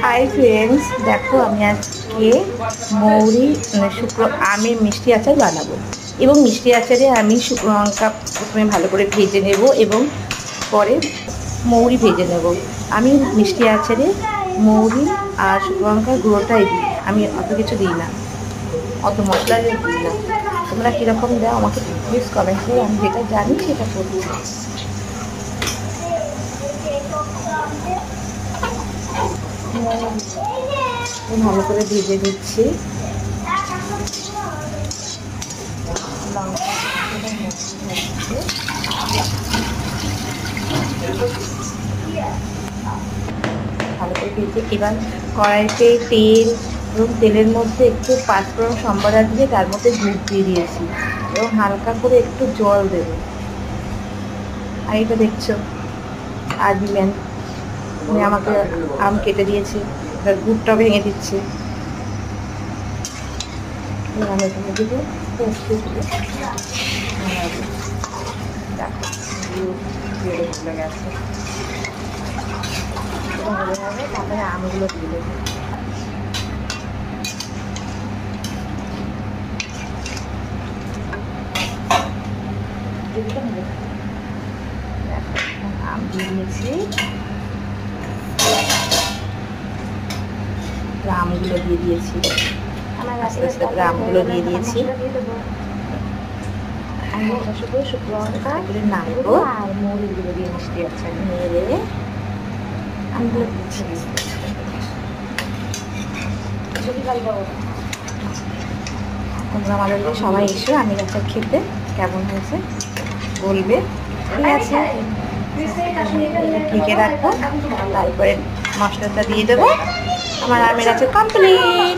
Hi friends, দেখো আমি আজকে মৌরি আমের মিষ্টি আচার বানাবো। এবং মিষ্টি আচারে আমি শুকনো লঙ্কা প্রথমে ভালো করে ভেজে নেব এবং পরে মৌরি ভেজে নেব। আমি মিষ্টি আচারে মৌরি আর শুকনো লঙ্কার গুঁড়োটাই দিই, আমি অত কিছু দিই না, অত মশলা দিই না। তোমরা কীরকম দাও আমাকে প্লিজ কমেন্ট করে, আমি যেটা জানি সেটা করবো। ভালো করে ভেজে দিচ্ছি। ভালো করে ভেজে এবার কড়াইতে তেল এবং তেলের মধ্যে একটু পাঁচফোড়ন সম্বারা দিয়ে তার মধ্যে গুড় দিয়ে দিয়েছি এবং হালকা করে একটু জল দেবো। আর এটা দেখছো আর দিলেন উনি আমাকে আম কেটে দিয়েছে, এবার গুড়টা ভেঙে দিচ্ছে। আমি এখানে দেবো গেছে, তারপরে আমগুলো দিয়ে দেবো। আম দিয়ে দিয়েছি, আমগুলো দিয়ে দিয়েছি, আস্তে আস্তে করে আমগুলো দিয়ে দিয়েছি। শুকনো লঙ্কা করে নাড়বো আর মৌরিগুলো দিয়ে মিষ্টি আচার নেড়ে আমগুলো দিচ্ছি। তোমরা আমাদের সবাই এসো আমের আচার খেতে, কেমন হয়েছে বলবে। ঠিক আছে, ঢেকে রাখবো, তারপরে মশলাটা দিয়ে দেবো। আমার আমের আচার কমপ্লিট।